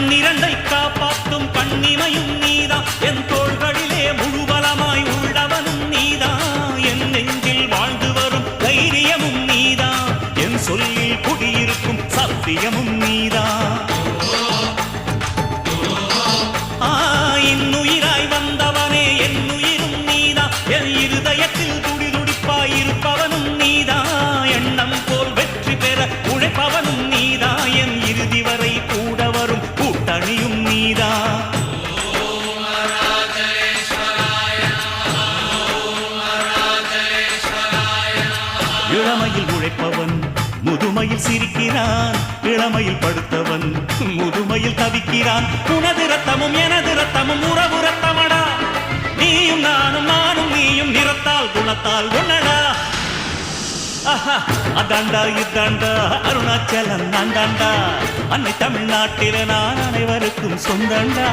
கண்ணிரண்டை காப்பாற்றும் கண்ணிமையும் நீதான் என் தோள்களிலே முழுபலமாய் உள்ளவனும் நீதான் என் நெஞ்சில் வாழ்ந்து வரும் தைரியமும் நீதான் என் சொல்லில் குடியிருக்கும் சத்தியமும் நீதான் இன்னுயிராய் வந்தவனே என் உயிரும் நீதான் என் இருதயத்தில் துடிதுடிப்பாய் இருப்பவனும் நீதான் எண்ணம் போல் வெற்றி பெற உழைப்பவனும் நீதான் என் இறுதி வரை கூட வரும் கூட்டணியும் நீதான் இளமையில் உழைப்பவன் முதுமையில் சிரிக்கிறான் இளமையில் படுத்தவன் முதுமையில் தவிக்கிறான் உனது ரத்தமும் எனது ரத்தமும் உறவு ரத்தமடா நீயும் நானும் நானும் நீயும் நிறத்தால் குணத்தால் ஒன்னடா அதாண்டா இதாண்டா அருணாச்சலம் நான்தாண்டா அன்னை தமிழ்நாட்டில நான் அனைவருக்கும் சொந்தண்டா